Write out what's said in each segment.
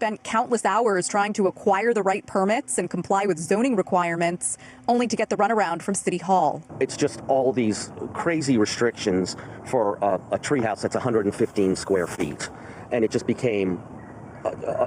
spent countless hours trying to acquire the right permits and comply with zoning requirements, only to get the runaround from City Hall. It's just all these crazy restrictions for a treehouse that's 115 square feet. And it just became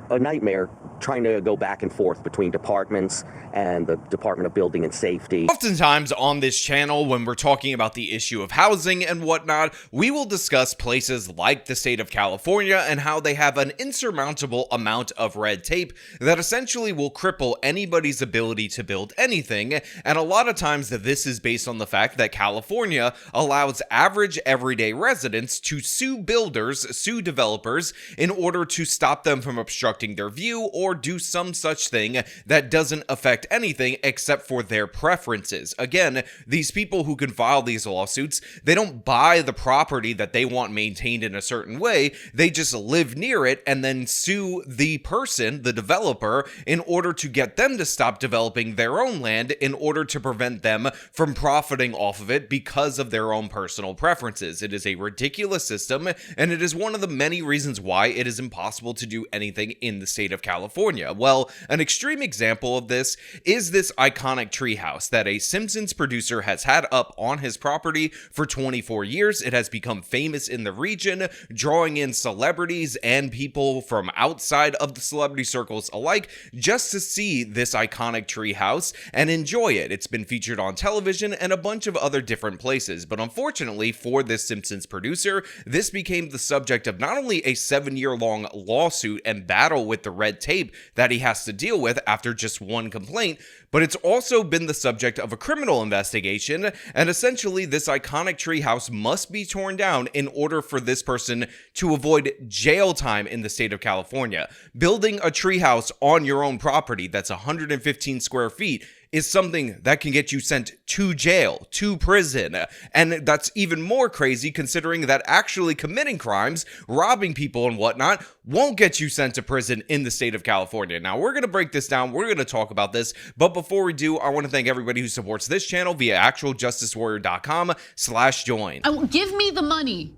a nightmare trying to go back and forth between departments and the Department of Building and Safety. Oftentimes on this channel, when we're talking about the issue of housing and whatnot, we will discuss places like the state of California and how they have an insurmountable amount of red tape that essentially will cripple anybody's ability to build anything. And a lot of times this is based on the fact that California allows average everyday residents to sue builders, sue developers, in order to stop them from obstructing their view or do some such thing that doesn't affect anything except for their preferences. Again, these people who can file these lawsuits, they don't buy the property that they want maintained in a certain way, they just live near it and then sue the person, the developer, in order to get them to stop developing their own land in order to prevent them from profiting off of it because of their own personal preferences. It is a ridiculous system, and it is one of the many reasons why it is impossible to do anything in the state of California. Well, an extreme example of this is this iconic treehouse that a Simpsons producer has had up on his property for 24 years. It has become famous in the region, drawing in celebrities and people from outside of the celebrity circles alike just to see this iconic treehouse and enjoy it. It's been featured on television and a bunch of other different places, but unfortunately for this Simpsons producer, this became the subject of not only a 7-year-long lawsuit and battle with the red tape that he has to deal with after just one complaint, but it's also been the subject of a criminal investigation, and essentially this iconic treehouse must be torn down in order for this person to avoid jail time in the state of California. Building a treehouse on your own property that's 115 square feet is something that can get you sent to jail, to prison. And that's even more crazy considering that actually committing crimes, robbing people and whatnot, won't get you sent to prison in the state of California. Now, we're going to break this down. We're going to talk about this. But before we do, I want to thank everybody who supports this channel via actualjusticewarrior.com/join. Give me the money.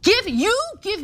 Give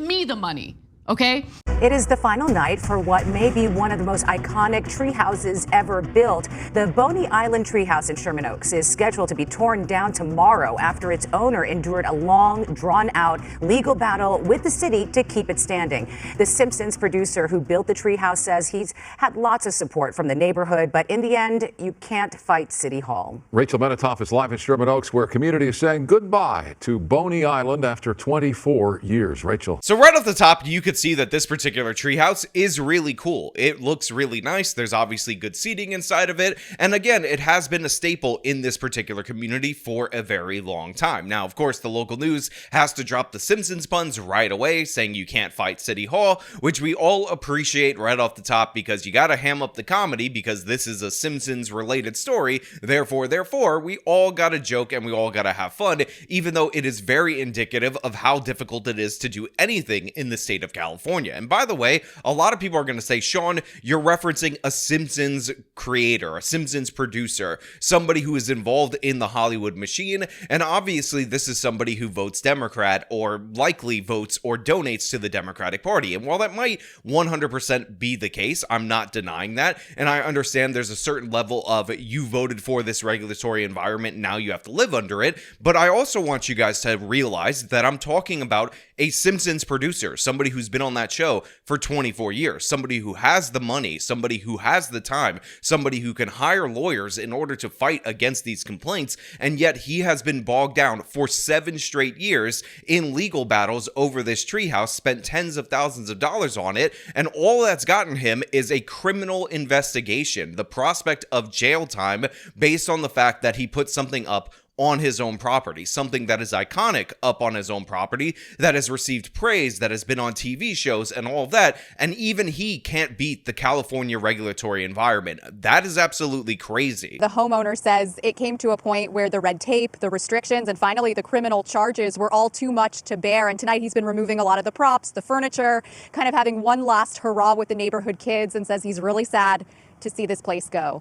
me the money. Okay? It is the final night for what may be one of the most iconic tree houses ever built. The Boney Island Treehouse in Sherman Oaks is scheduled to be torn down tomorrow after its owner endured a long, drawn-out legal battle with the city to keep it standing. The Simpsons producer who built the treehouse says he's had lots of support from the neighborhood, but in the end, you can't fight City Hall. Rachel Menitoff is live in Sherman Oaks, where community is saying goodbye to Boney Island after 24 years. Rachel. So right off the top, you could see that this particular treehouse is really cool. It looks really nice. There's obviously good seating inside of it. And again, it has been a staple in this particular community for a very long time. Now, of course, the local news has to drop the Simpsons puns right away, saying you can't fight City Hall, which we all appreciate right off the top because you gotta ham up the comedy because this is a Simpsons related story. Therefore, we all gotta joke and we all gotta have fun, even though it is very indicative of how difficult it is to do anything in the state of California. And by the way, a lot of people are going to say, Sean, you're referencing a Simpsons creator, a Simpsons producer, somebody who is involved in the Hollywood machine. And obviously, this is somebody who votes Democrat or likely votes or donates to the Democratic Party. And while that might 100% be the case, I'm not denying that. And I understand there's a certain level of you voted for this regulatory environment, now you have to live under it. But I also want you guys to realize that I'm talking about a Simpsons producer, somebody who's been on that show for 24 years, somebody who has the money, somebody who has the time, somebody who can hire lawyers in order to fight against these complaints, and yet he has been bogged down for 7 straight years in legal battles over this treehouse, spent tens of thousands of dollars on it, and all that's gotten him is a criminal investigation, the prospect of jail time based on the fact that he put something up on his own property, something that is iconic up on his own property, that has received praise, that has been on TV shows and all of that, and even he can't beat the California regulatory environment. That is absolutely crazy. The homeowner says it came to a point where the red tape, the restrictions, and finally the criminal charges were all too much to bear, and tonight he's been removing a lot of the props, the furniture, kind of having one last hurrah with the neighborhood kids, and says he's really sad to see this place go.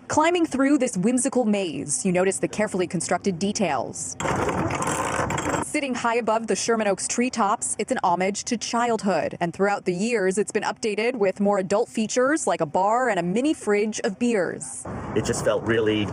Climbing through this whimsical maze, you notice the carefully constructed details. Sitting high above the Sherman Oaks treetops, it's an homage to childhood. And throughout the years, it's been updated with more adult features like a bar and a mini fridge of beers. It just felt really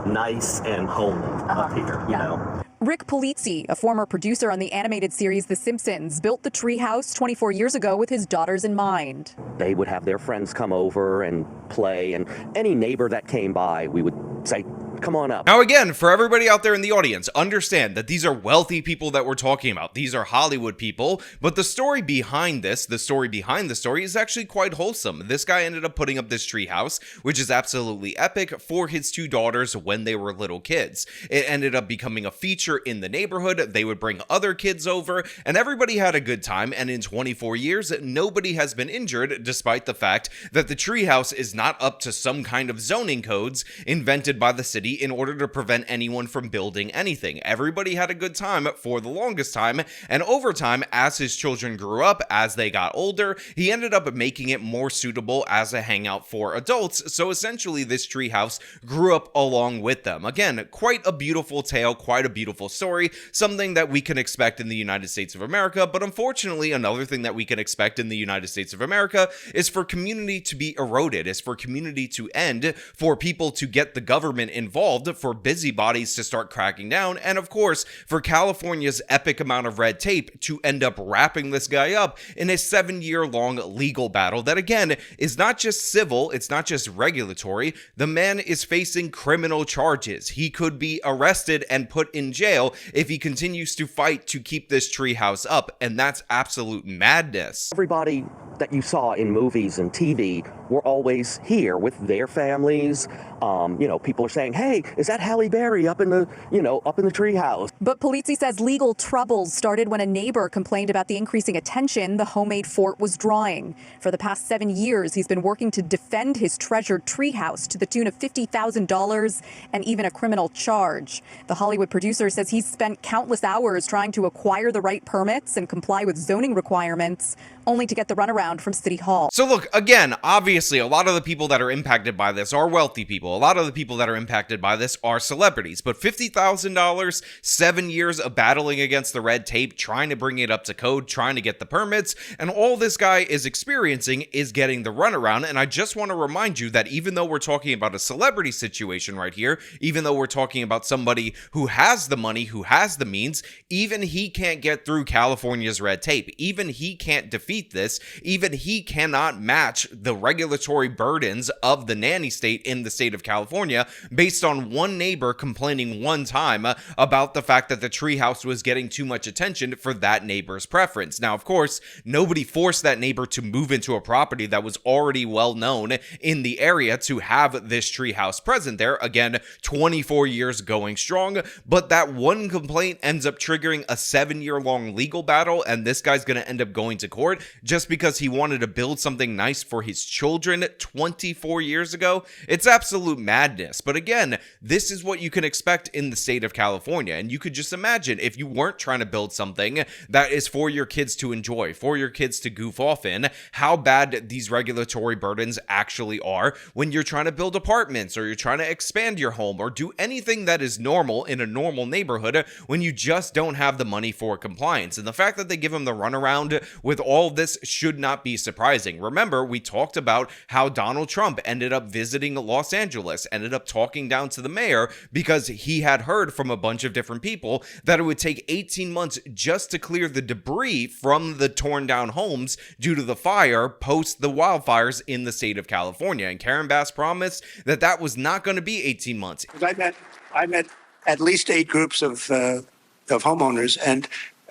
nice and homey up here, you know. Rick Polizzi, a former producer on the animated series The Simpsons, built the treehouse 24 years ago with his daughters in mind. They would have their friends come over and play, and any neighbor that came by, we would say, come on up. Now again, for everybody out there in the audience, understand that these are wealthy people that we're talking about. These are Hollywood people, but the story behind this, the story behind the story is actually quite wholesome. This guy ended up putting up this treehouse, which is absolutely epic, for his two daughters when they were little kids. It ended up becoming a feature in the neighborhood. They would bring other kids over, and everybody had a good time, and in 24 years, nobody has been injured, despite the fact that the treehouse is not up to some kind of zoning codes invented by the city in order to prevent anyone from building anything. Everybody had a good time for the longest time, and over time, as his children grew up, as they got older, he ended up making it more suitable as a hangout for adults, so essentially this treehouse grew up along with them. Again, quite a beautiful tale, quite a beautiful story, something that we can expect in the United States of America, but unfortunately, another thing that we can expect in the United States of America is for community to be eroded, is for community to end, for people to get the government involved, for busybodies to start cracking down, and of course, for California's epic amount of red tape to end up wrapping this guy up in a 7-year-long legal battle that, again, is not just civil, it's not just regulatory. The man is facing criminal charges. He could be arrested and put in jail if he continues to fight to keep this treehouse up, and that's absolute madness. Everybody that you saw in movies and TV were always here with their families. You know, people are saying, hey, is that Halle Berry up in the, up in the treehouse? But Polizzi says legal troubles started when a neighbor complained about the increasing attention the homemade fort was drawing. For the past 7 years, he's been working to defend his treasured treehouse to the tune of $50,000 and even a criminal charge. The Hollywood producer says he's spent countless hours trying to acquire the right permits and comply with zoning requirements, only to get the runaround from City Hall. So look, again, obviously, a lot of the people that are impacted by this are wealthy people. A lot of the people that are impacted by this are celebrities. But $50,000, 7 years of battling against the red tape, trying to bring it up to code, trying to get the permits, and all this guy is experiencing is getting the runaround. And I just want to remind you that even though we're talking about a celebrity situation right here, even though we're talking about somebody who has the money, who has the means, even he can't get through California's red tape. Even he can't defeat this. Even he cannot match the regulatory burdens of the nanny state in the state of California based on one neighbor complaining one time about the fact that the treehouse was getting too much attention for that neighbor's preference. Now, of course, nobody forced that neighbor to move into a property that was already well known in the area to have this treehouse present there. Again, 24 years going strong, but that one complaint ends up triggering a 7-year-long legal battle, and this guy's going to end up going to court just because he wanted to build something nice for his children 24 years ago. It's absolute madness. But again, this is what you can expect in the state of California. And you could just imagine if you weren't trying to build something that is for your kids to enjoy, for your kids to goof off in, how bad these regulatory burdens actually are when you're trying to build apartments or you're trying to expand your home or do anything that is normal in a normal neighborhood when you just don't have the money for compliance. And the fact that they give him the runaround with all this should not be surprising. Remember, we talked about how Donald Trump ended up visiting Los Angeles, ended up talking down to the mayor because he had heard from a bunch of different people that it would take 18 months just to clear the debris from the torn down homes due to the fire post the wildfires in the state of California. And Karen Bass promised that that was not going to be 18 months. I met at least 8 groups of homeowners, and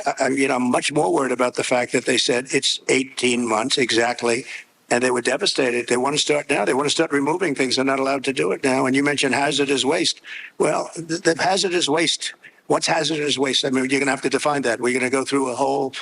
I'm much more worried about the fact that they said it's 18 months exactly, and they were devastated. They want to start now. They want to start removing things. They're not allowed to do it now. And you mentioned hazardous waste. Well, the hazardous waste, what's hazardous waste? I mean, you're going to have to define that. We're going to go through a whole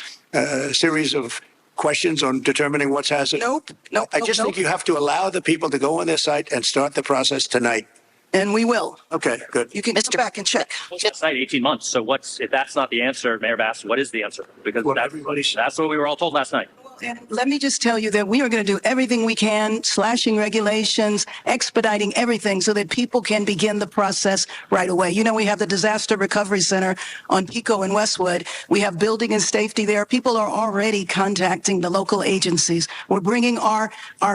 series of questions on determining what's hazardous. Nope. I just think you have to allow the people to go on their site and start the process tonight. And we will. Okay, good. You can go back and check. It's not 18 months. So if that's not the answer, Mayor Bass, what is the answer? Because Well, everybody said. that's what we were all told last night. And let me just tell you that we are going to do everything we can, slashing regulations, expediting everything so that people can begin the process right away. You know, we have the Disaster Recovery Center on Pico and Westwood. We have building and safety there. People are already contacting the local agencies. We're bringing our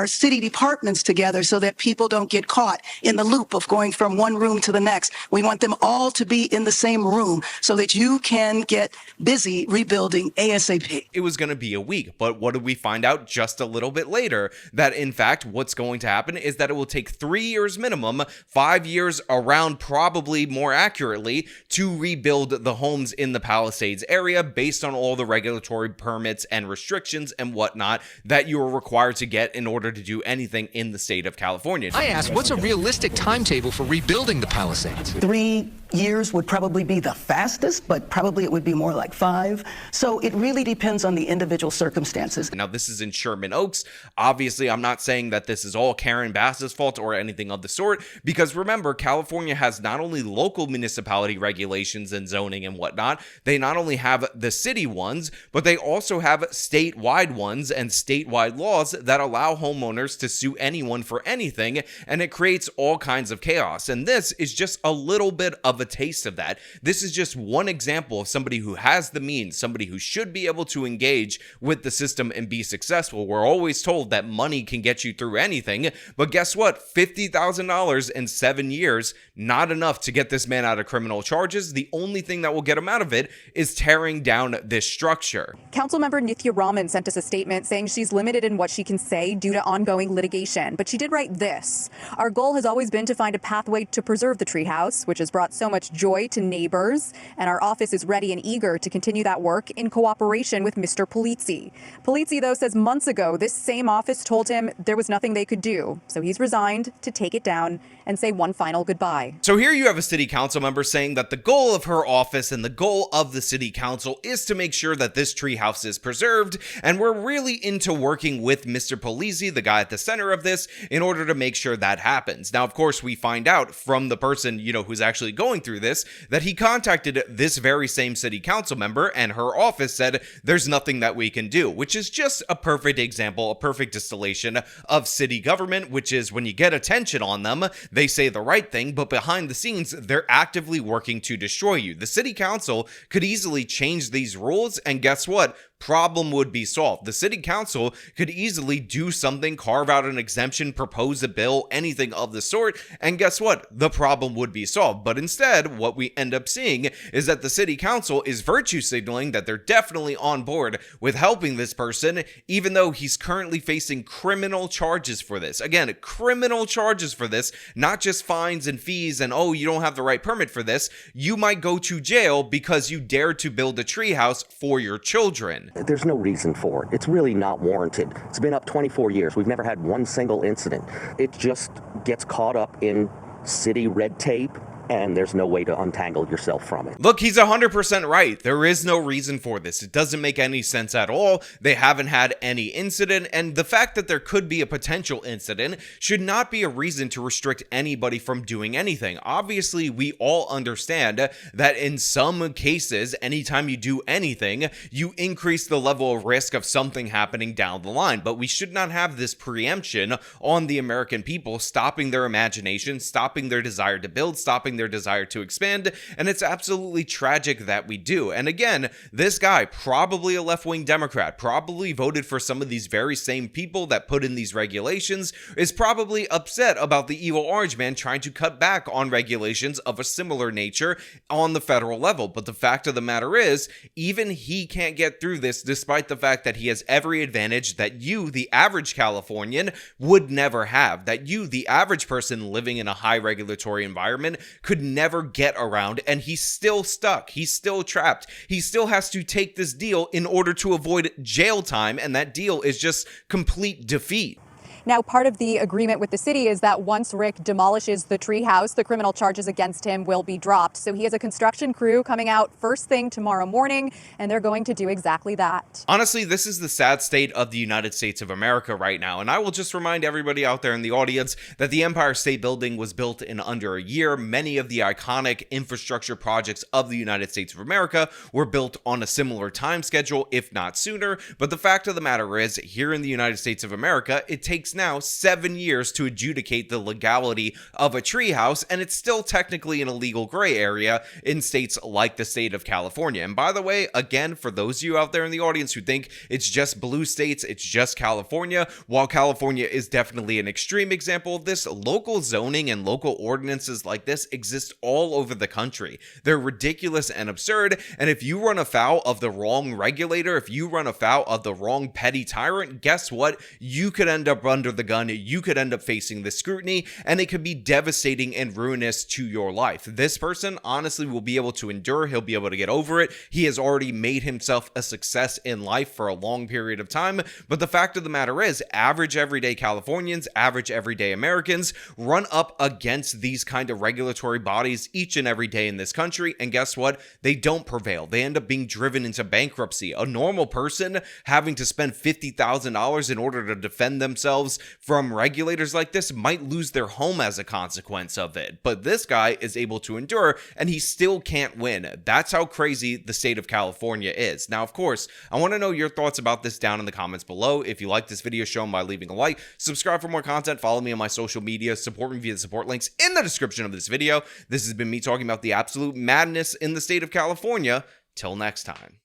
city departments together so that people don't get caught in the loop of going from one room to the next. We want them all to be in the same room so that you can get busy rebuilding ASAP. It was going to be a week, but what did we find out just a little bit later? That in fact, what's going to happen is that it will take 3 years minimum, 5 years around probably more accurately, to rebuild the homes in the Palisades area based on all the regulatory permits and restrictions and whatnot that you are required to get in order to do anything in the state of California. I asked, what's a realistic timetable for rebuilding the Palisades? 3 years would probably be the fastest, but probably it would be more like 5. So it really depends on the individual circumstances. Now, this is in Sherman Oaks. Obviously, I'm not saying that this is all Karen Bass's fault or anything of the sort, because remember, California has not only local municipality regulations and zoning and whatnot, they not only have the city ones, but they also have statewide ones and statewide laws that allow homeowners to sue anyone for anything, and it creates all kinds of chaos. And this is just a little bit of a taste of that. This is just one example of somebody who has the means, somebody who should be able to engage with the system and be successful. We're always told that money can get you through anything, but guess what? $50,000 in 7 years, not enough to get this man out of criminal charges. The only thing that will get him out of it is tearing down this structure. Councilmember Nithya Raman sent us a statement saying she's limited in what she can say due to ongoing litigation, but she did write this: "Our goal has always been to find a pathway to preserve the treehouse, which has brought so much joy to neighbors, and our office is ready and eager to continue that work in cooperation with Mr. Polizzi." Polizzi, though, says months ago this same office told him there was nothing they could do, so he's resigned to take it down and say one final goodbye. So here you have a city council member saying that the goal of her office and the goal of the city council is to make sure that this treehouse is preserved, and we're really into working with Mr. Polizzi, the guy at the center of this, in order to make sure that happens. Now, of course, we find out from the person, who's actually going through this, that he contacted this very same city council member, and her office said there's nothing that we can do, which is just a perfect example, a perfect distillation of city government, which is when you get attention on them, they say the right thing, but behind the scenes, they're actively working to destroy you. The city council could easily change these rules, and guess what? Problem would be solved. The city council could easily do something, carve out an exemption, propose a bill, anything of the sort, and guess what? The problem would be solved. But instead, what we end up seeing is that the city council is virtue signaling that they're definitely on board with helping this person, even though he's currently facing criminal charges for this. Again, criminal charges for this, not just fines and fees and, oh, you don't have the right permit for this. You might go to jail because you dared to build a treehouse for your children. There's no reason for it. It's really not warranted. It's been up 24 years. We've never had one single incident. It just gets caught up in city red tape, and there's no way to untangle yourself from it. Look, he's 100% right. There is no reason for this. It doesn't make any sense at all. They haven't had any incident, and the fact that there could be a potential incident should not be a reason to restrict anybody from doing anything. Obviously, we all understand that in some cases, anytime you do anything, you increase the level of risk of something happening down the line, but we should not have this preemption on the American people, stopping their imagination, stopping their desire to build, stopping their desire to expand, and it's absolutely tragic that we do. And again, this guy, probably a left-wing Democrat, probably voted for some of these very same people that put in these regulations, is probably upset about the evil orange man trying to cut back on regulations of a similar nature on the federal level. But the fact of the matter is, even he can't get through this, despite the fact that he has every advantage that you, the average Californian, would never have, that you, the average person living in a high regulatory environment, could never get around, and he's still stuck. He's still trapped. He still has to take this deal in order to avoid jail time, and that deal is just complete defeat. Now, part of the agreement with the city is that once Rick demolishes the treehouse, the criminal charges against him will be dropped. So he has a construction crew coming out first thing tomorrow morning, and they're going to do exactly that. Honestly, this is the sad state of the United States of America right now, and I will just remind everybody out there in the audience that the Empire State Building was built in under a year. Many of the iconic infrastructure projects of the United States of America were built on a similar time schedule, if not sooner. But the fact of the matter is, here in the United States of America, it takes now 7 years to adjudicate the legality of a treehouse, and it's still technically an illegal gray area in states like the state of California. And by the way, again, for those of you out there in the audience who think it's just blue states, it's just California, while California is definitely an extreme example of this, local zoning and local ordinances like this exist all over the country. They're ridiculous and absurd, and if you run afoul of the wrong regulator, if you run afoul of the wrong petty tyrant, guess what? You could end up under the gun, you could end up facing the scrutiny, and it could be devastating and ruinous to your life. This person honestly will be able to endure, he'll be able to get over it. He has already made himself a success in life for a long period of time, but the fact of the matter is, average everyday Californians, average everyday Americans run up against these kind of regulatory bodies each and every day in this country, and guess what? They don't prevail. They end up being driven into bankruptcy. A normal person having to spend $50,000 in order to defend themselves from regulators like this might lose their home as a consequence of it, but this guy is able to endure, and he still can't win. That's how crazy the state of California is. Now, of course, I want to know your thoughts about this down in the comments below. If you like this video, show them by leaving a like, subscribe for more content, follow me on my social media, support me via the support links in the description of this video. This has been me talking about the absolute madness in the state of California. Till next time.